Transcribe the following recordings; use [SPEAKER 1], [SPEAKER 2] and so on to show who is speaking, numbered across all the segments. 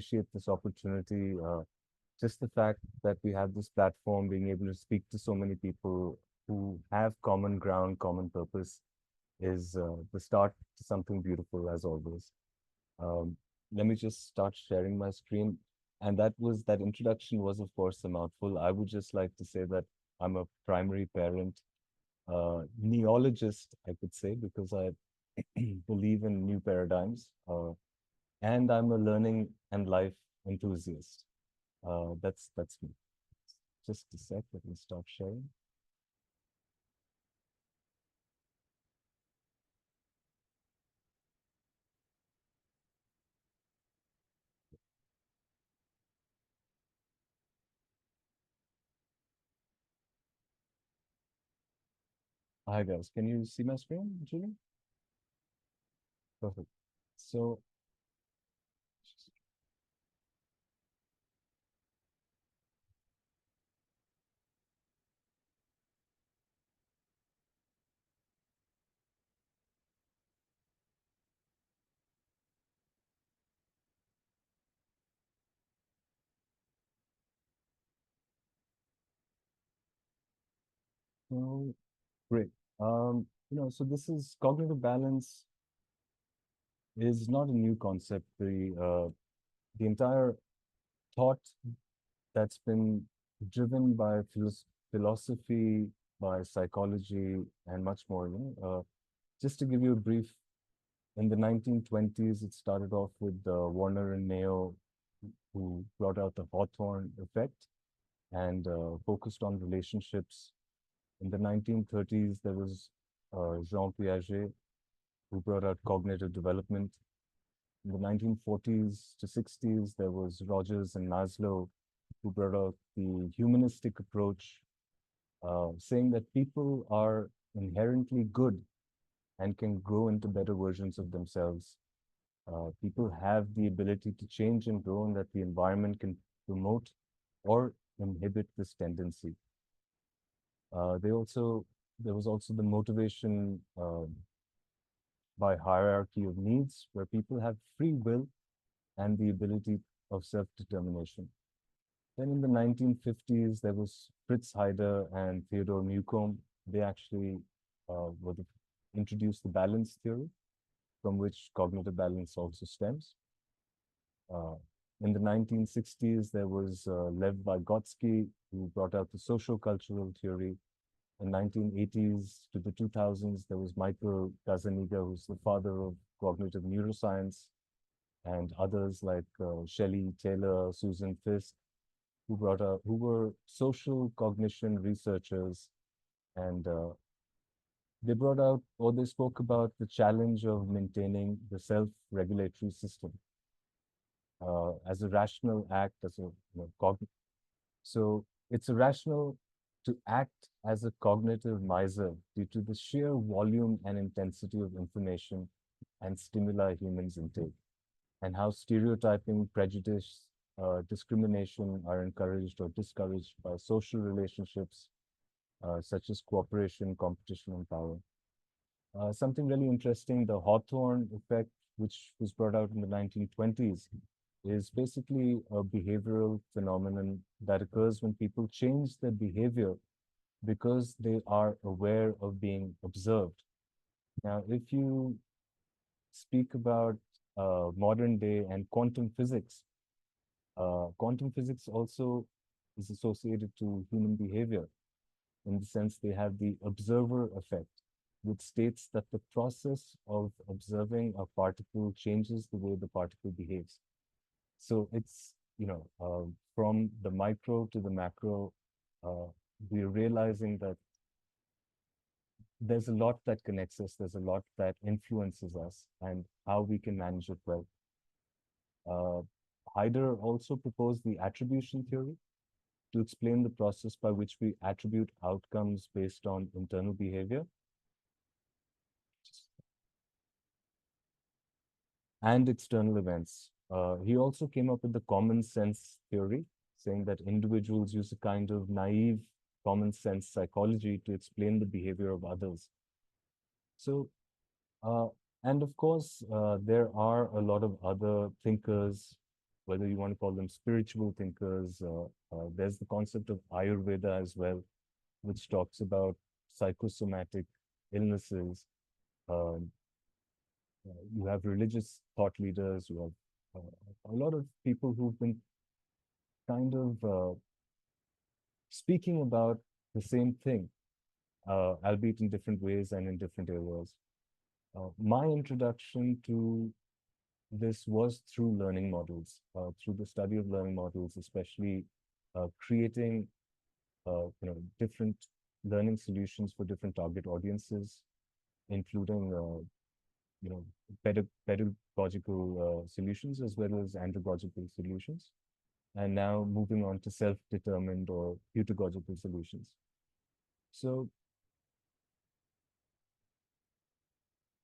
[SPEAKER 1] appreciate this opportunity. Just the fact that we have this platform, being able to speak to so many people who have common ground, common purpose, is the start to something beautiful, as always. Um, Let me just start sharing my screen. And that introduction was, of course, a mouthful. I would just like to say that I'm a primary parent, neologist, I could say, because I believe in new paradigms. And I'm a learning and life enthusiast. That's me. Just a sec, let me stop sharing. Hi guys, can you see my screen, Julie? Perfect. So, so great. So this is cognitive balance is not a new concept. The entire thought that's been driven by philosophy, by psychology, and much more. Just to give you a brief, in the 1920s, it started off with Warner and Mayo, who brought out the Hawthorn effect and focused on relationships. In the 1930s, there was Jean Piaget, who brought out cognitive development. In the 1940s to 60s, there was Rogers and Maslow, who brought out the humanistic approach, saying that people are inherently good and can grow into better versions of themselves. People have the ability to change and grow, and that the environment can promote or inhibit this tendency. They also There was also the motivation by hierarchy of needs, where people have free will and the ability of self-determination. Then in the 1950s, there was Fritz Heider and Theodore Newcomb. They actually introduced the balance theory, from which cognitive balance also stems. Uh, in the 1960s, there was Lev Vygotsky, who brought out the social cultural theory. In 1980s to the 2000s, there was Michael Gazzaniga, who's the father of cognitive neuroscience, and others like Shelley Taylor, Susan Fiske, who were social cognition researchers, and they brought out, or they spoke about, the challenge of maintaining the self-regulatory system as a rational act, as a so it's irrational to act as a cognitive miser due to the sheer volume and intensity of information and stimuli humans intake, and how stereotyping, prejudice, discrimination are encouraged or discouraged by social relationships such as cooperation, competition, and power. Something really interesting, the Hawthorn effect, which was brought out in the 1920s, is basically a behavioral phenomenon that occurs when people change their behavior because they are aware of being observed. Now, if you speak about modern day and quantum physics also is associated to human behavior, in the sense they have the observer effect, which states that the process of observing a particle changes the way the particle behaves. So it's, from the micro to the macro, we're realizing that there's a lot that connects us, there's a lot that influences us, and how we can manage it well. Heider also proposed the attribution theory to explain the process by which we attribute outcomes based on internal behavior and external events. He also came up with the common sense theory, saying that individuals use a kind of naive common sense psychology to explain the behavior of others. So, and of course, there are a lot of other thinkers whether you want to call them spiritual thinkers. There's the concept of Ayurveda as well, which talks about psychosomatic illnesses. Um, you have religious thought leaders. You have a lot of people who've been kind of speaking about the same thing, albeit in different ways and in different areas. My introduction to this was through learning models, through the study of learning models, especially creating different learning solutions for different target audiences, including pedagogical solutions as well as andragogical solutions, and now moving on to self-determined or pedagogical solutions. So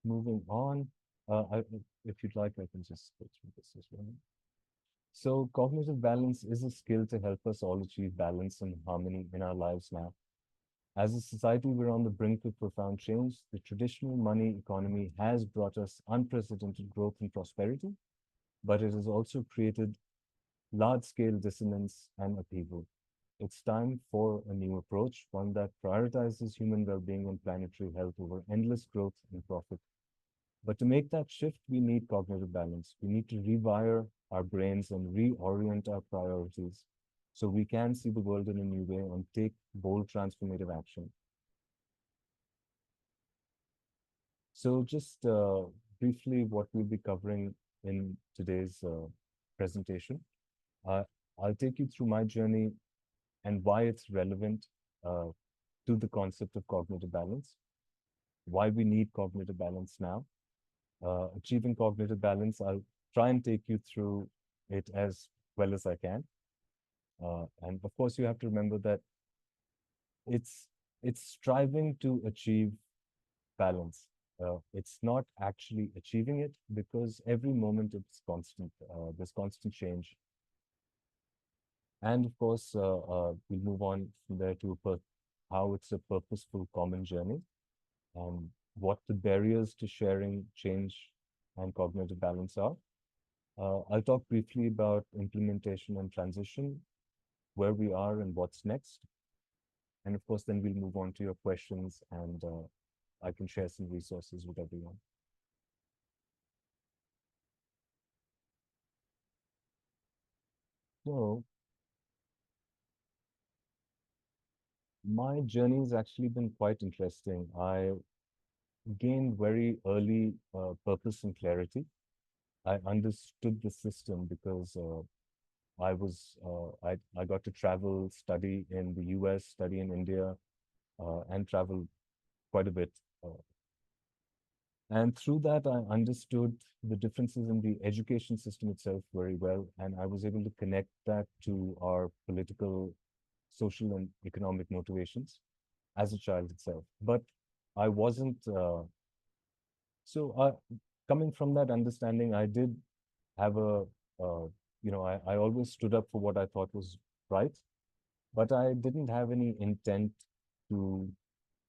[SPEAKER 1] moving on, if you'd like, I can just go through this as well. So cognitive balance is a skill to help us all achieve balance and harmony in our lives now. As a society, we're on the brink of profound change. The traditional money economy has brought us unprecedented growth and prosperity, but it has also created large-scale dissonance and upheaval. It's time for a new approach, one that prioritizes human well-being and planetary health over endless growth and profit. But to make that shift, we need cognitive balance. We need to rewire our brains and reorient our priorities so we can see the world in a new way and take bold transformative action. So just briefly what we'll be covering in today's presentation. I'll take you through my journey and why it's relevant to the concept of cognitive balance, why we need cognitive balance now. Achieving cognitive balance, I'll try and take you through it as well as I can. And of course, you have to remember that it's striving to achieve balance. It's not actually achieving it because every moment it's constant. There's constant change. And of course, we'll move on from there to how it's a purposeful common journey and what the barriers to sharing change and cognitive balance are. I'll talk briefly about implementation and transition, where we are and what's next. And of course, then we'll move on to your questions and I can share some resources with everyone. So my journey has actually been quite interesting. I gained very early purpose and clarity. I understood the system because I got to travel, study in the US, study in India, and travel quite a bit. And through that, I understood the differences in the education system itself very well, and I was able to connect that to our political, social, and economic motivations as a child itself. But I wasn't, coming from that understanding, I did have I always stood up for what I thought was right, but I didn't have any intent to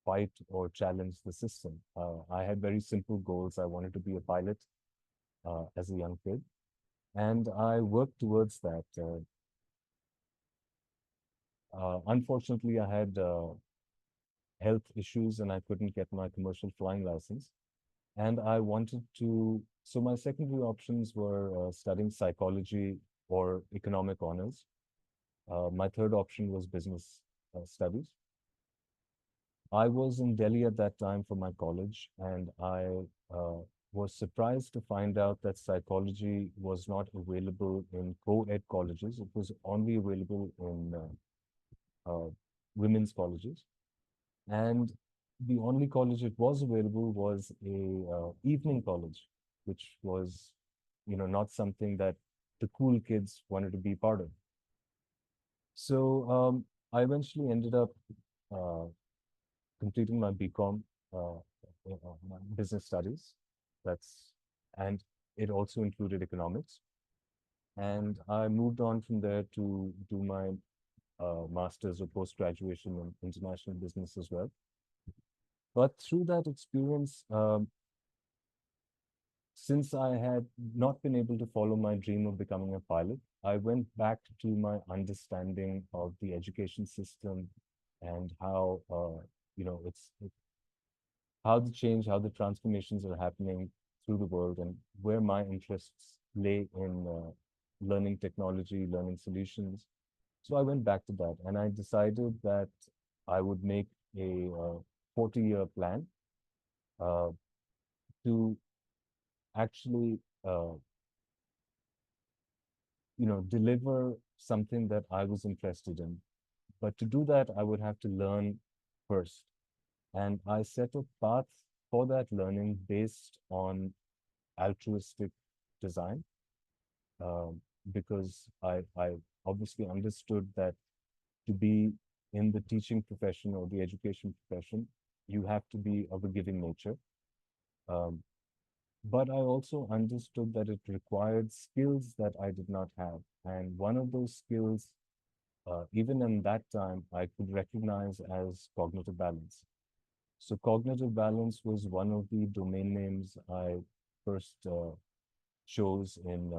[SPEAKER 1] fight or challenge the system. I had very simple goals. I wanted to be a pilot as a young kid, and I worked towards that. Unfortunately, I had health issues and I couldn't get my commercial flying license. And I wanted to, so my secondary options were studying psychology or economic honors. My third option was business studies. I was in Delhi at that time for my college, and I was surprised to find out that psychology was not available in co-ed colleges. It was only available in women's colleges. And the only college it was available was a evening college, which was, not something that the cool kids wanted to be part of. So I eventually ended up completing my BCom, my business studies. And it also included economics. And I moved on from there to do my master's or post-graduation in international business as well. But through that experience, since I had not been able to follow my dream of becoming a pilot, I went back to my understanding of the education system and how, how the change, how the transformations are happening through the world, and where my interests lay in learning technology, learning solutions. So I went back to that, and I decided that I would make a 40-year plan uh, to actually, deliver something that I was interested in. But to do that, I would have to learn first. And I set a path for that learning based on altruistic design, um, because I obviously understood that to be in the teaching profession or the education profession, you have to be of a giving nature. Um, but I also understood that it required skills that I did not have. And one of those skills, even in that time, I could recognize as cognitive balance. So cognitive balance was one of the domain names I first chose in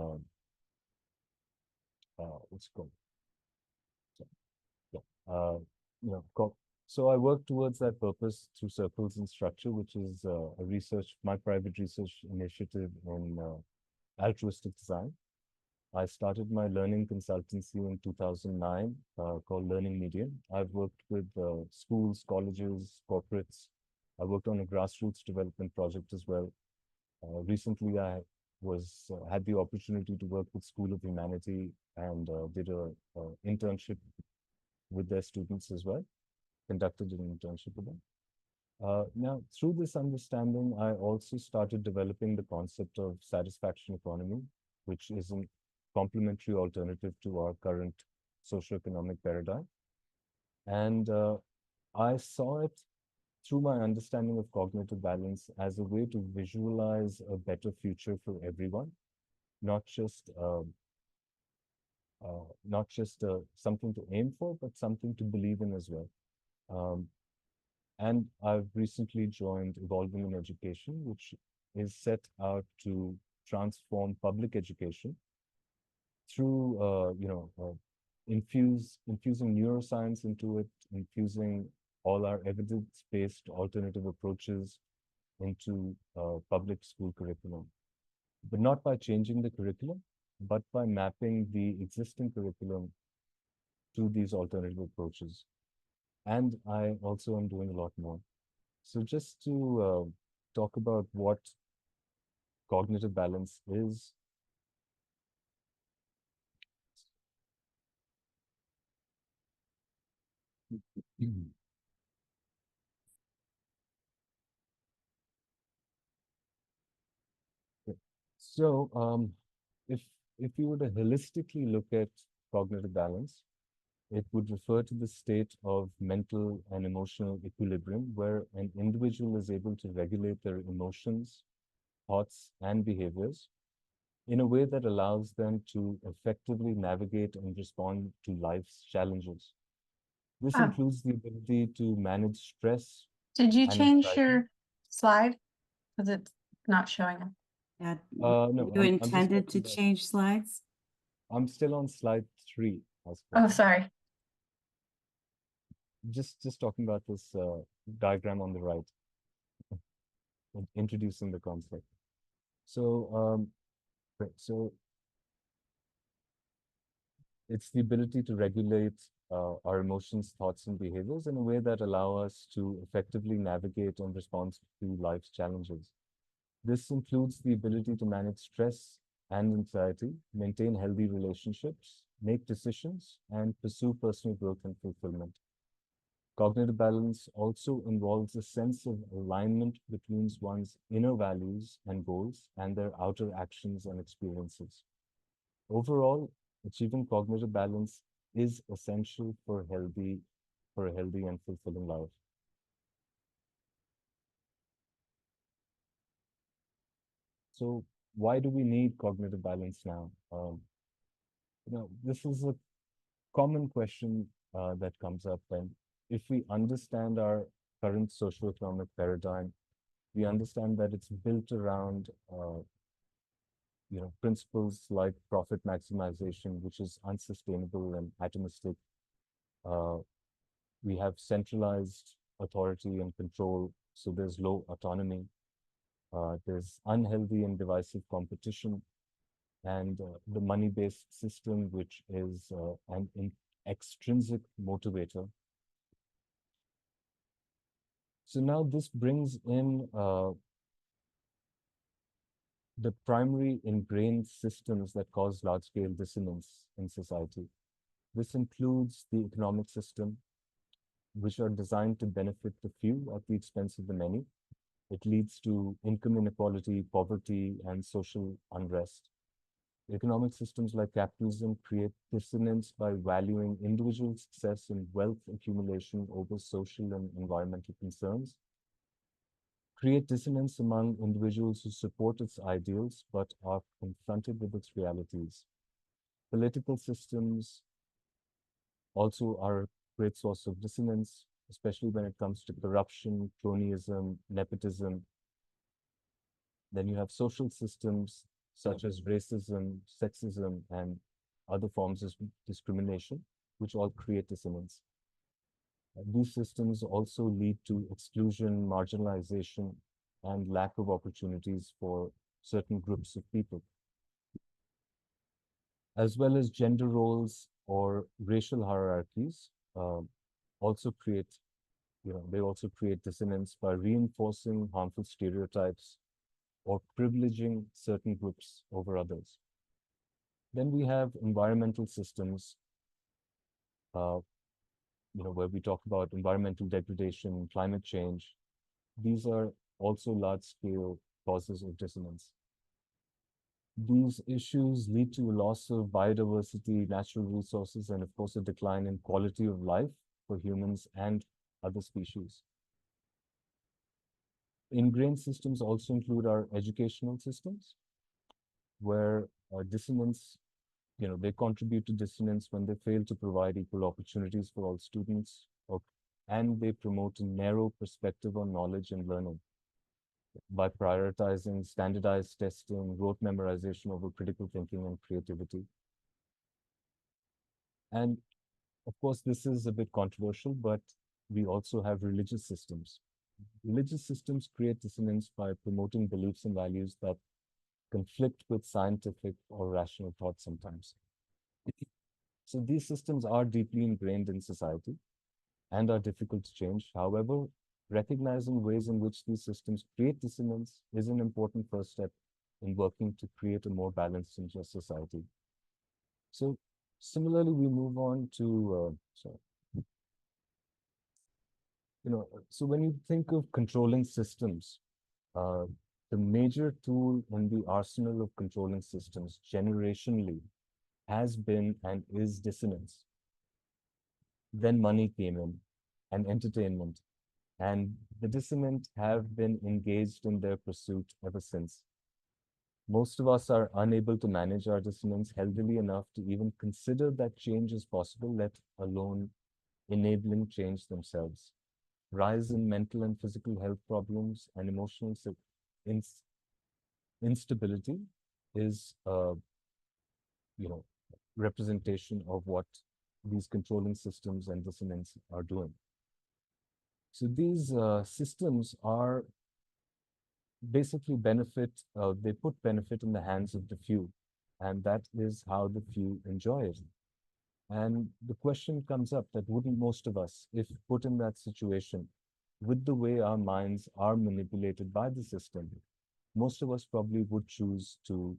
[SPEAKER 1] what's it called? So, yeah, you know, co so I worked towards that purpose through Circles and Structure, which is my private research initiative in altruistic design. I started my learning consultancy in 2009 called Learning Medium. I've worked with schools, colleges, corporates. I worked on a grassroots development project as well. Recently, I had the opportunity to work with School of Humanity and did a internship with their students as well, conducted an internship with them. Now, through this understanding, I also started developing the concept of satisfaction economy, which is a complementary alternative to our current socioeconomic paradigm. And I saw it through my understanding of cognitive balance as a way to visualize a better future for everyone, not just something to aim for, but something to believe in as well. Um, and I've recently joined Evolving in Education, which is set out to transform public education through, infusing neuroscience into it, infusing all our evidence-based alternative approaches into public school curriculum, but not by changing the curriculum, but by mapping the existing curriculum to these alternative approaches. And I also am doing a lot more. So just to talk about what cognitive balance is. So if if you were to holistically look at cognitive balance, it would refer to the state of mental and emotional equilibrium where an individual is able to regulate their emotions, thoughts, and behaviors in a way that allows them to effectively navigate and respond to life's challenges. This
[SPEAKER 2] Oh,
[SPEAKER 1] includes the ability to manage stress
[SPEAKER 2] did you
[SPEAKER 1] and
[SPEAKER 2] change
[SPEAKER 1] anxiety.
[SPEAKER 2] your slide? Because it's not showing up.
[SPEAKER 3] Yeah,
[SPEAKER 1] No,
[SPEAKER 3] you
[SPEAKER 1] I'm just
[SPEAKER 3] intended
[SPEAKER 1] talking
[SPEAKER 3] to
[SPEAKER 1] about,
[SPEAKER 3] change slides?
[SPEAKER 1] I'm still on slide 3, I
[SPEAKER 2] Oh,
[SPEAKER 1] suppose.
[SPEAKER 2] sorry.
[SPEAKER 1] Just talking about this diagram on the right, introducing the concept. So, right, so it's the ability to regulate our emotions, thoughts, and behaviors in a way that allow us to effectively navigate and respond to life's challenges. This includes the ability to manage stress and anxiety, maintain healthy relationships, make decisions, and pursue personal growth and fulfillment. Cognitive balance also involves a sense of alignment between one's inner values and goals and their outer actions and experiences. Overall, achieving cognitive balance is essential for a healthy and fulfilling life. So why do we need cognitive balance now? This is a common question that comes up, and if we understand our current socioeconomic paradigm, we understand that it's built around principles like profit maximization, which is unsustainable and atomistic. Uh, we have centralized authority and control, so there's low autonomy. There's unhealthy and divisive competition, and the money-based system, which is an extrinsic motivator. So now this brings in the primary ingrained systems that cause large-scale dissonance in society. This includes the economic system, which are designed to benefit the few at the expense of the many. It leads to income inequality, poverty, and social unrest. Economic systems like capitalism create dissonance by valuing individual success and wealth accumulation over social and environmental concerns, create dissonance among individuals who support its ideals but are confronted with its realities. Political systems also are a great source of dissonance, especially when it comes to corruption, cronyism, nepotism. Then you have social systems such as racism, sexism, and other forms of discrimination, which all create dissonance. These systems also lead to exclusion, marginalization, and lack of opportunities for certain groups of people, as well as gender roles or racial hierarchies. Also create, they also create dissonance by reinforcing harmful stereotypes or privileging certain groups over others. Then we have environmental systems, where we talk about environmental degradation, climate change. These are also large-scale causes of dissonance. These issues lead to a loss of biodiversity, natural resources, and of course, a decline in quality of life for humans and other species. Ingrained systems also include our educational systems, where dissonance, they contribute to dissonance when they fail to provide equal opportunities for all students, and they promote a narrow perspective on knowledge and learning by prioritizing standardized testing, rote memorization over critical thinking and creativity. And of course, this is a bit controversial, but we also have religious systems. Religious systems create dissonance by promoting beliefs and values that conflict with scientific or rational thought sometimes. So these systems are deeply ingrained in society and are difficult to change. However, recognizing ways in which these systems create dissonance is an important first step in working to create a more balanced and just society. So similarly, we move on to, so when you think of controlling systems, the major tool in the arsenal of controlling systems generationally has been and is dissonance. Then money came in and entertainment, and the dissonant have been engaged in their pursuit ever since. Most of us are unable to manage our dissonance healthily enough to even consider that change is possible, let alone enabling change themselves. Rise in mental and physical health problems and emotional instability is representation of what these controlling systems and dissonance are doing. So these systems are basically they put benefit in the hands of the few, and that is how the few enjoy it. And the question comes up that wouldn't most of us, if put in that situation, with the way our minds are manipulated by the system, most of us probably would choose to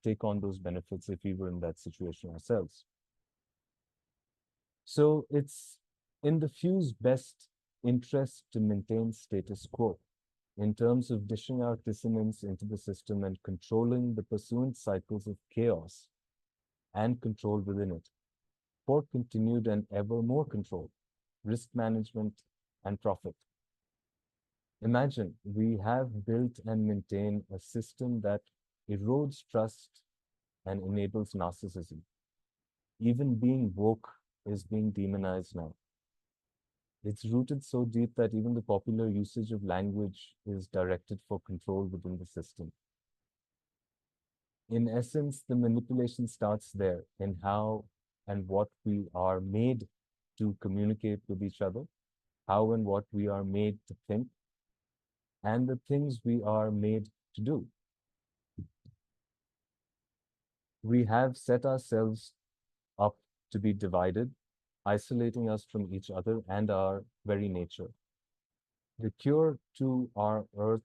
[SPEAKER 1] take on those benefits if we were in that situation ourselves. So it's in the few's best interest to maintain status quo in terms of dishing out dissonance into the system and controlling the pursuant cycles of chaos and control within it for continued and ever more control, risk management, and profit. Imagine we have built and maintain a system that erodes trust and enables narcissism. Even being woke is being demonized now. It's rooted so deep that even the popular usage of language is directed for control within the system. In essence, the manipulation starts there in how and what we are made to communicate with each other, how and what we are made to think, and the things we are made to do. We have set ourselves up to be divided, isolating us from each other and our very nature. The cure to our Earth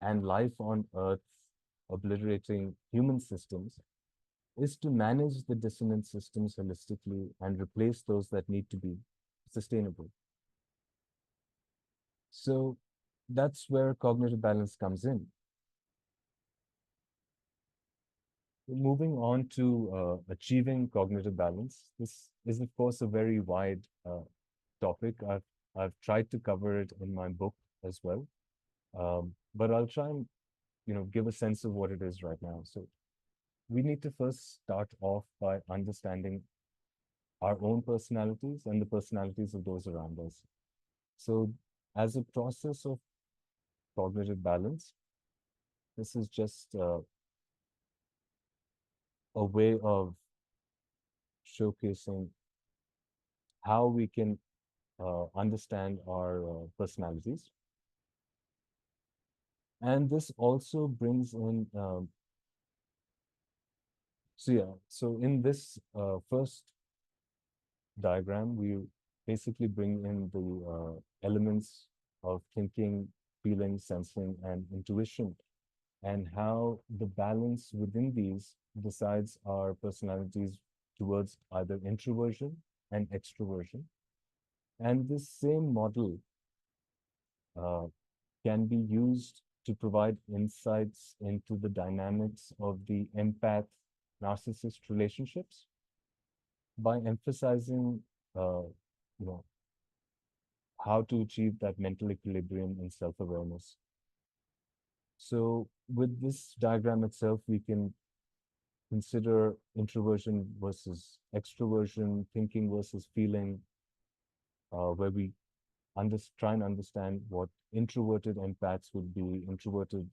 [SPEAKER 1] and life on Earth obliterating human systems is to manage the dissonant systems holistically and replace those that need to be sustainable. So that's where cognitive balance comes in. Moving on to achieving cognitive balance, this is of course a very wide topic. I've tried to cover it in my book as well, but I'll try and give a sense of what it is right now. So we need to first start off by understanding our own personalities and the personalities of those around us. So as a process of cognitive balance, this is just a way of showcasing how we can understand our personalities. And this also brings in, so in this first diagram, we basically bring in the elements of thinking, feeling, sensing, and intuition, and how the balance within these decides our personalities towards either introversion and extroversion. And this same model uh, can be used to provide insights into the dynamics of the empath-narcissist relationships by emphasizing, you know, how to achieve that mental equilibrium and self-awareness. So with this diagram itself, we can consider introversion versus extroversion, thinking versus feeling, where we try and understand what introverted empaths would be, introverted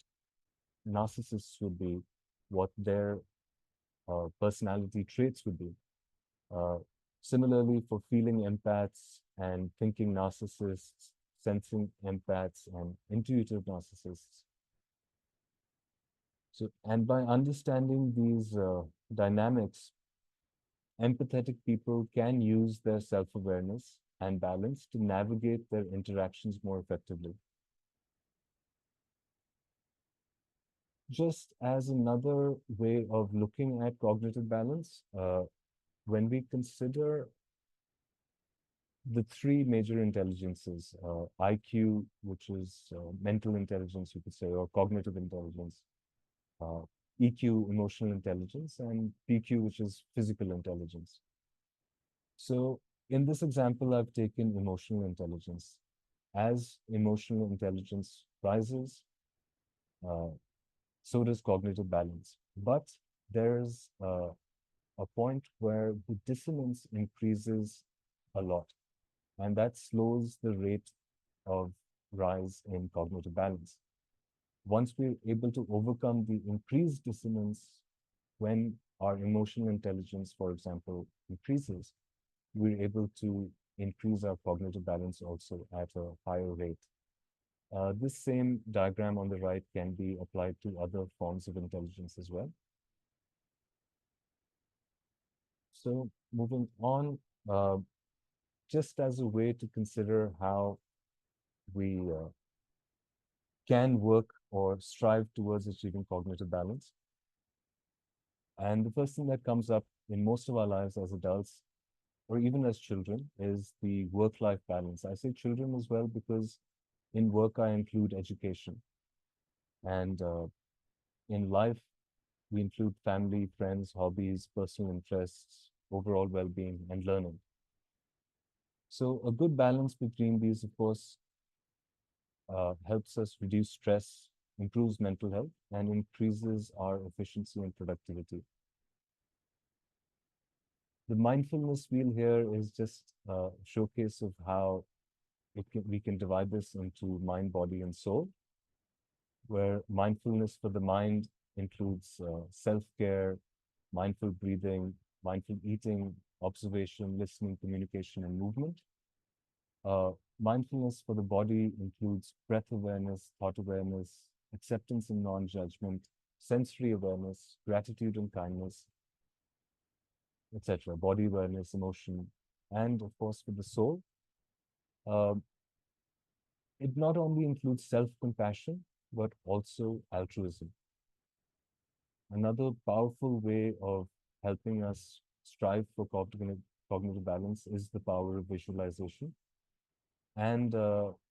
[SPEAKER 1] narcissists would be, what their personality traits would be. Similarly, for feeling empaths and thinking narcissists, sensing empaths and intuitive narcissists. So, and by understanding these dynamics, empathetic people can use their self-awareness and balance to navigate their interactions more effectively. Just as another way of looking at cognitive balance, when we consider the three major intelligences, IQ, which is mental intelligence, you could say, or cognitive intelligence, uh, EQ, emotional intelligence, and PQ, which is physical intelligence. So in this example, I've taken emotional intelligence. As emotional intelligence rises, uh, so does cognitive balance. But there's a point where the dissonance increases a lot, and that slows the rate of rise in cognitive balance. Once we're able to overcome the increased dissonance when our emotional intelligence, for example, increases, we're able to increase our cognitive balance also at a higher rate. This same diagram on the right can be applied to other forms of intelligence as well. So moving on, just as a way to consider how we can work or strive towards achieving cognitive balance. And the first thing that comes up in most of our lives as adults, or even as children, is the work-life balance. I say children as well because in work I include education. And in life, we include family, friends, hobbies, personal interests, overall well-being, and learning. So a good balance between these, of course, helps us reduce stress, improves mental health, and increases our efficiency and productivity. The mindfulness wheel here is just a showcase of how we can divide this into mind, body, and soul, where mindfulness for the mind includes self-care, mindful breathing, mindful eating, observation, listening, communication, and movement. Uh, Mindfulness for the body includes breath awareness, thought awareness, acceptance and non-judgment, sensory awareness, gratitude and kindness, etc. Body awareness, emotion, and of course for the soul, uh, it not only includes self-compassion, but also altruism. Another powerful way of helping us strive for cognitive balance is the power of visualization and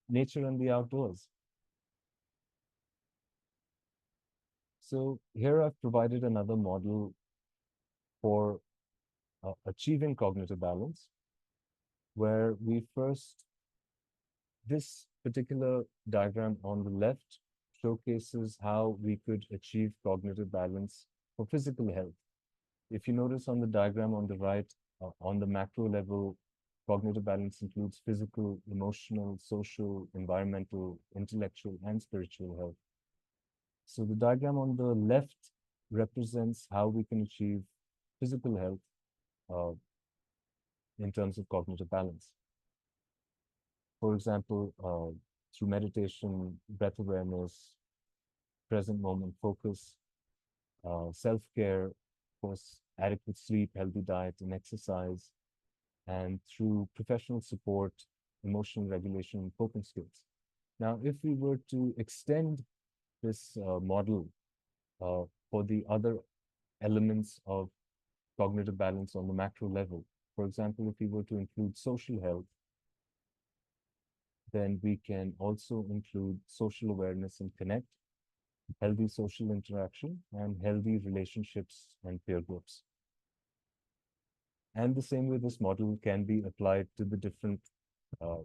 [SPEAKER 1] nature and the outdoors. So here I've provided another model for achieving cognitive balance, where this particular diagram on the left showcases how we could achieve cognitive balance for physical health. If you notice on the diagram on the right, on the macro level, cognitive balance includes physical, emotional, social, environmental, intellectual, and spiritual health. So the diagram on the left represents how we can achieve physical health uh, in terms of cognitive balance. For example, through meditation, breath awareness, present moment focus, self-care, of course, adequate sleep, healthy diet, and exercise, and through professional support, emotional regulation, and coping skills. Now, if we were to extend this model for the other elements of cognitive balance on the macro level, for example, if we were to include social health, then we can also include social awareness and connect, healthy social interaction, and healthy relationships and peer groups. And the same way, this model can be applied to the different uh,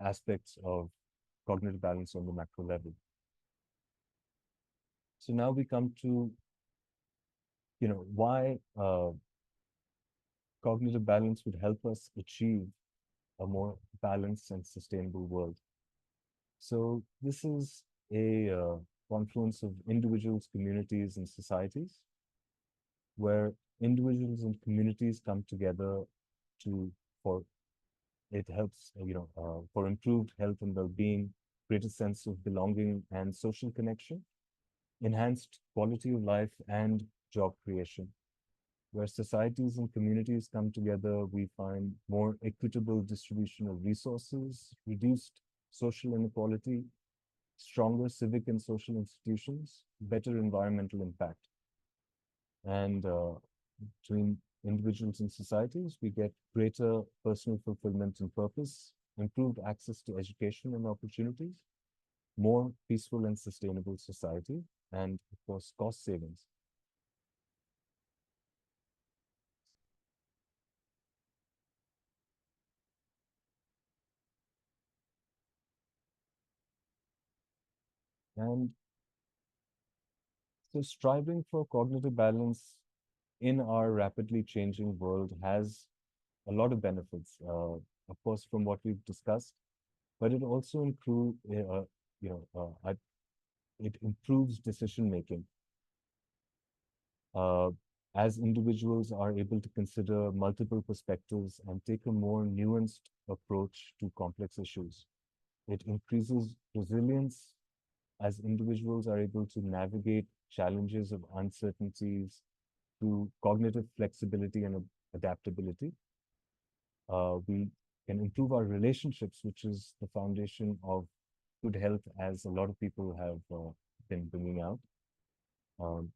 [SPEAKER 1] aspects of cognitive balance on the macro level. So now we come to, why cognitive balance would help us achieve a more balanced and sustainable world. So this is a confluence of individuals, communities, and societies, where individuals and communities come together for it helps, for improved health and well-being, greater sense of belonging and social connection, enhanced quality of life and job creation. Where societies and communities come together, we find more equitable distribution of resources, reduced social inequality, stronger civic and social institutions, better environmental impact. And between individuals and societies, we get greater personal fulfillment and purpose, improved access to education and opportunities, more peaceful and sustainable society, and of course, cost savings. And so striving for cognitive balance in our rapidly changing world has a lot of benefits, of course, from what we've discussed, but it also it improves decision making. Uh, as individuals are able to consider multiple perspectives and take a more nuanced approach to complex issues. It increases resilience as individuals are able to navigate challenges of uncertainties through cognitive flexibility and adaptability. We can improve our relationships, which is the foundation of good health, as a lot of people have been bringing out. Um,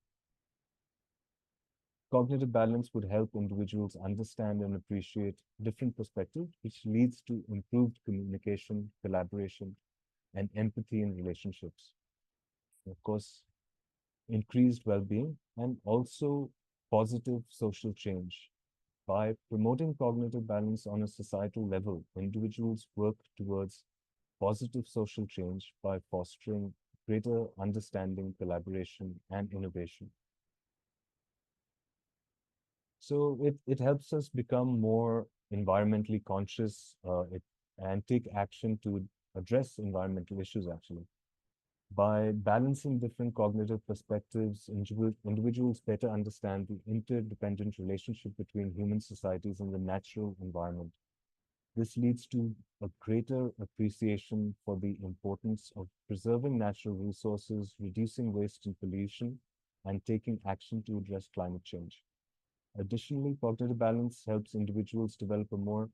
[SPEAKER 1] Cognitive balance would help individuals understand and appreciate different perspectives, which leads to improved communication, collaboration, and empathy in relationships. Of course, increased well-being and also positive social change. By promoting cognitive balance on a societal level, individuals work towards positive social change by fostering greater understanding, collaboration, and innovation. So it helps us become more environmentally conscious and take action to address environmental issues, actually. By balancing different cognitive perspectives, individuals better understand the interdependent relationship between human societies and the natural environment. This leads to a greater appreciation for the importance of preserving natural resources, reducing waste and pollution, and taking action to address climate change. Additionally, cognitive balance helps individuals develop a more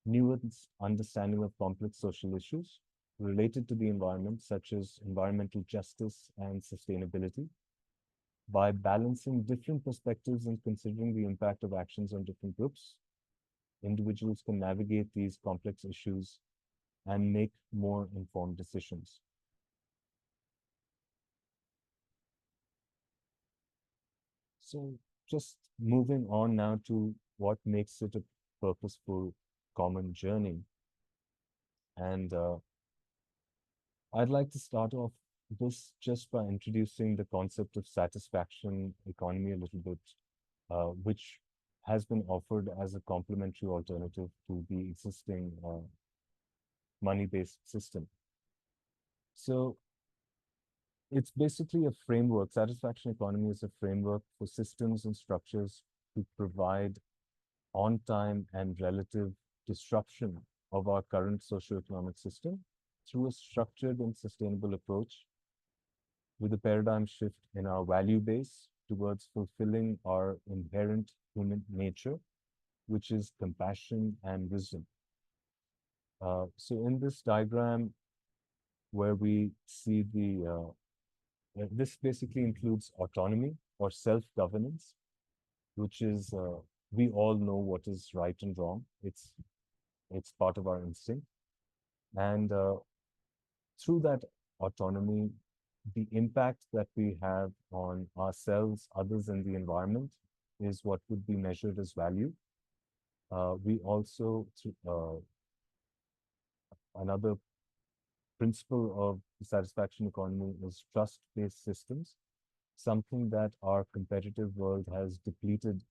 [SPEAKER 1] nuanced understanding of complex social issues related to the environment, such as environmental justice and sustainability. By balancing different perspectives and considering the impact of actions on different groups, individuals can navigate these complex issues and make more informed decisions. So just moving on now to what makes it a purposeful common journey. And I'd like to start off this just by introducing the concept of satisfaction economy a little bit, which has been offered as a complementary alternative to the existing money-based system. So it's basically a framework. Satisfaction economy is a framework for systems and structures to provide on-time and relative disruption of our current socioeconomic system through a structured and sustainable approach with a paradigm shift in our value base towards fulfilling our inherent human nature, which is compassion and wisdom. So in this diagram, where we see this basically includes autonomy or self-governance, which is, we all know what is right and wrong. It's part of our instinct. And through that autonomy, the impact that we have on ourselves, others, and the environment is what would be measured as value. We also, another principle of the satisfaction economy is trust-based systems, something that our competitive world has depleted.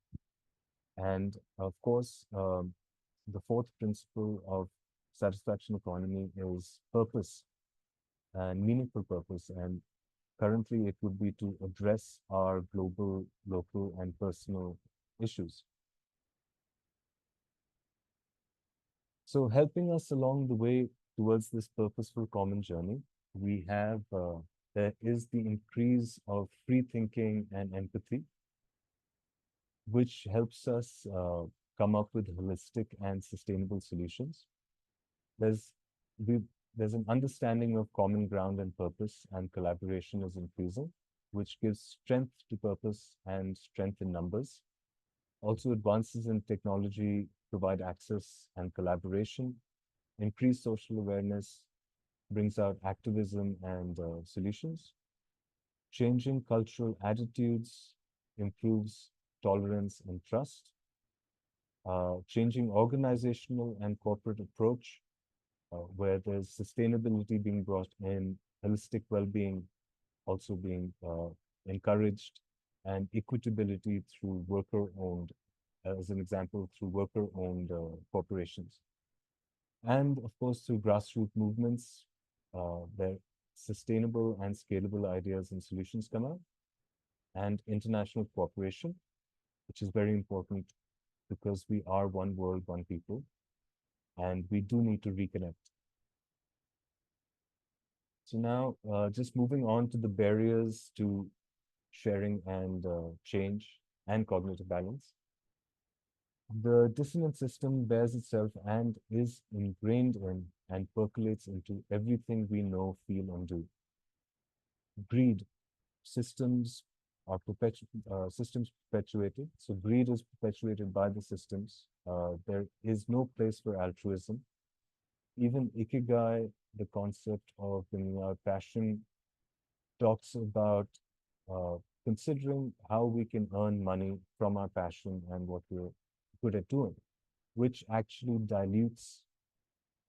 [SPEAKER 1] And of course, the fourth principle of satisfaction economy is purpose and meaningful purpose. And currently it would be to address our global, local, and personal issues. So helping us along the way towards this purposeful common journey, we have, there is the increase of free thinking and empathy, which helps us come up with holistic and sustainable solutions. There's an understanding of common ground and purpose, and collaboration is increasing, which gives strength to purpose and strength in numbers. Also, advances in technology provide access and collaboration, increase social awareness, brings out activism and solutions. Changing cultural attitudes improves tolerance and trust. Changing organizational and corporate approach, where there's sustainability being brought in, holistic well-being also being encouraged, and equitability through worker-owned, as an example, through worker-owned corporations. And of course, through grassroots movements, where sustainable and scalable ideas and solutions come out, and international cooperation, which is very important because we are one world, one people, and we do need to reconnect. So now, just moving on to the barriers to sharing and change and cognitive balance. The dissonant system bears itself and is ingrained in and percolates into everything we know, feel, and do. Greed. Systems are systems perpetuated. So greed is perpetuated by the systems. There is no place for altruism. Even Ikigai, the concept of bringing out passion, talks about considering how we can earn money from our passion and what we're good at doing, which actually dilutes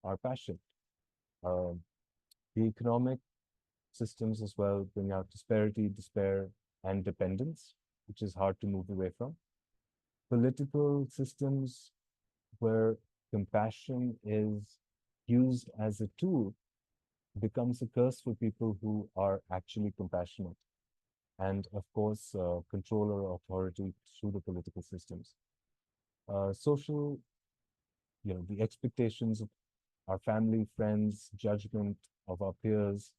[SPEAKER 1] our passion. The economic systems as well bring out disparity, despair, and dependence, which is hard to move away from. Political systems where compassion is used as a tool becomes a curse for people who are actually compassionate and, of course, control or authority through the political systems. Social, the expectations of our family, friends, judgment of our peers,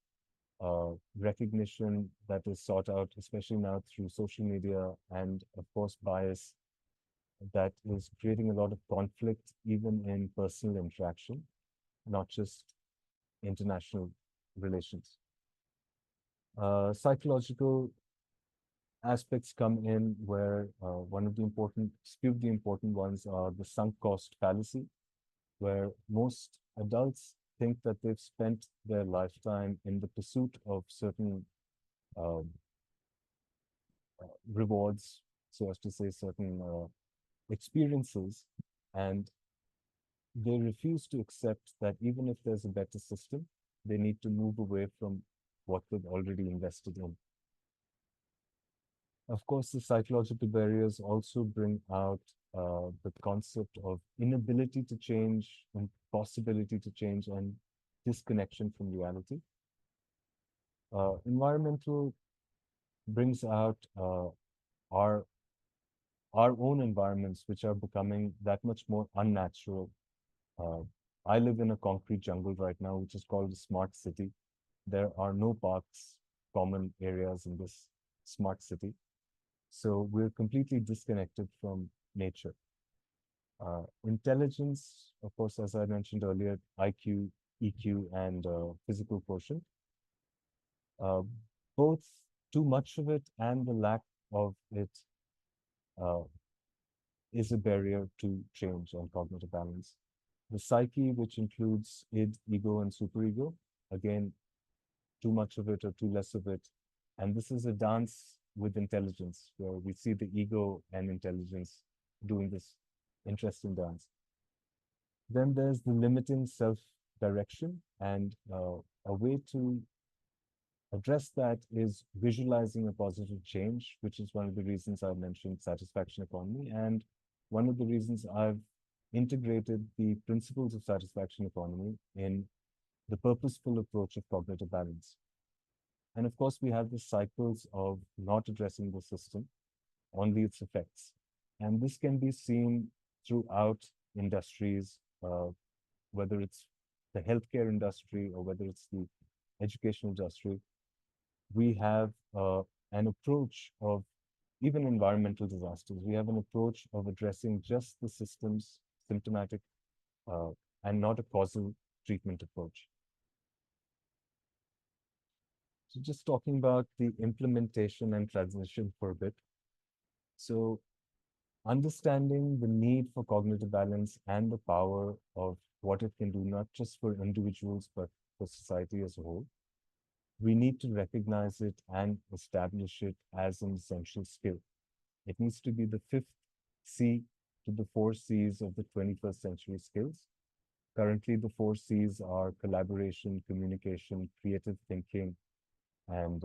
[SPEAKER 1] recognition that is sought out, especially now through social media, and of course, bias that is creating a lot of conflict, even in personal interaction, not just international relations. Psychological aspects come in where few of the important ones are the sunk cost fallacy, where most adults think that they've spent their lifetime in the pursuit of certain um, rewards, so as to say, certain experiences, and they refuse to accept that even if there's a better system, they need to move away from what they've already invested in. Of course, the psychological barriers also bring out the concept of inability to change, impossibility to change, and disconnection from reality. Environmental brings out our our own environments, which are becoming that much more unnatural. Uh, I live in a concrete jungle right now, which is called a smart city. There are no parks, common areas in this smart city. So we're completely disconnected from nature. Intelligence, of course, as I mentioned earlier, IQ, EQ, and physical quotient. Uh, Both too much of it and the lack of it uh, is a barrier to change and cognitive balance. The psyche, which includes id, ego, and superego, again, too much of it or too less of it. And this is a dance with intelligence, where we see the ego and intelligence doing this interesting dance. Then there's the limiting self-direction, and a way to address that is visualizing a positive change, which is one of the reasons I mentioned satisfaction economy. And one of the reasons I've integrated the principles of satisfaction economy in the purposeful approach of cognitive balance. And of course, we have the cycles of not addressing the system, only its effects. And this can be seen throughout industries, whether it's the healthcare industry or whether it's the educational industry. We have an approach of even environmental disasters. We have an approach of addressing just the system's symptomatic uh, and not a causal treatment approach. So just talking about the implementation and transition for a bit. So understanding the need for cognitive balance and the power of what it can do, not just for individuals, but for society as a whole. We need to recognize it and establish it as an essential skill. It needs to be the fifth C to the four C's of the 21st century skills. Currently, the four C's are collaboration, communication, creative thinking, and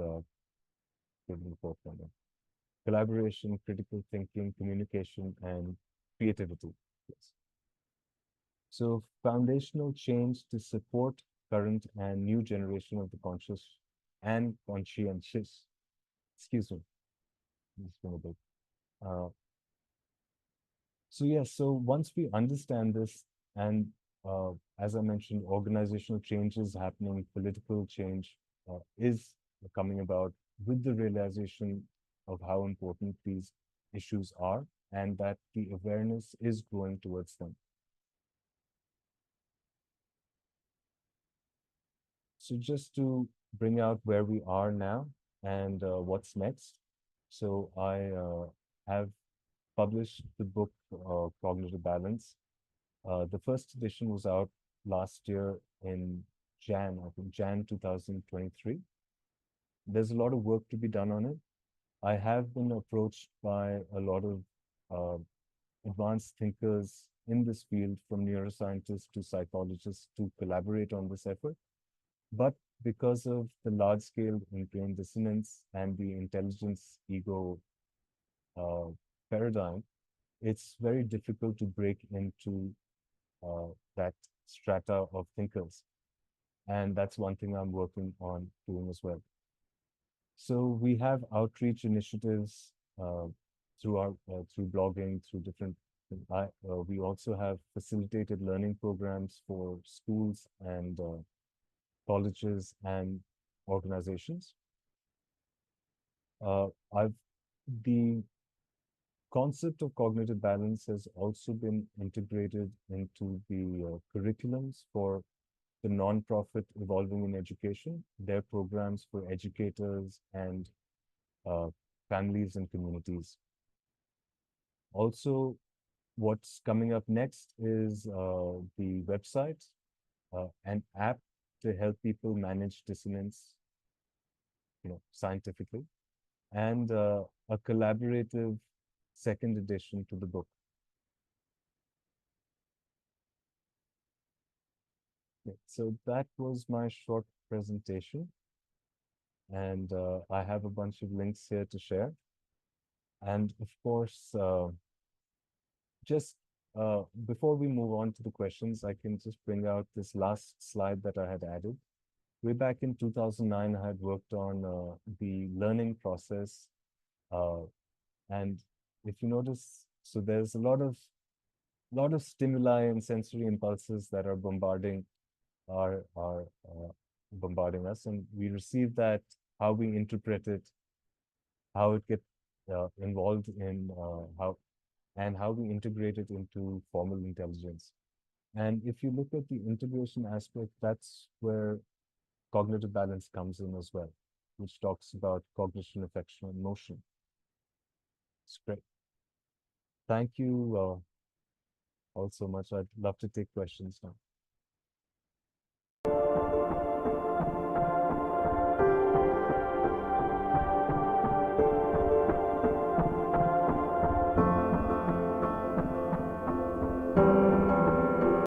[SPEAKER 1] collaboration, critical thinking, communication, and creativity. Yes. So foundational change to support current and new generation of the conscious and conscientious. Excuse me. Just been a bit. Uh, so yes, so once we understand this, and as I mentioned, organizational change is happening, political change is coming about with the realization of how important these issues are and that the awareness is growing towards them. So just to bring out where we are now and what's next. So I have published the book Cognitive Balance. The first edition was out last year in I think Jan 2023. There's a lot of work to be done on it. I have been approached by a lot of uh, advanced thinkers in this field, from neuroscientists to psychologists, to collaborate on this effort. But because of the large scale brain dissonance and the intelligence ego uh, paradigm, it's very difficult to break into that strata of thinkers. And that's one thing I'm working on doing as well. So we have outreach initiatives through blogging, through different. We also have facilitated learning programs for schools and colleges and organizations. I've the concept of cognitive balance has also been integrated into the curriculums for the nonprofit Evolving in Education, their programs for educators and uh, families and communities. Also, what's coming up next is the website, an app to help people manage dissonance, scientifically, and a collaborative second edition to the book. Yeah, so that was my short presentation, and I have a bunch of links here to share. And of course, just before we move on to the questions, I can just bring out this last slide that I had added. Way back in 2009, I had worked on the learning process. And if you notice, so there's a lot of stimuli and sensory impulses that are bombarding us, and we receive that, how we interpret it, how it gets involved in how we integrate it into formal intelligence. And if you look at the integration aspect, that's where cognitive balance comes in as well, which talks about cognition, affection, and motion. It's great. Thank you all so much. I'd love to take questions now.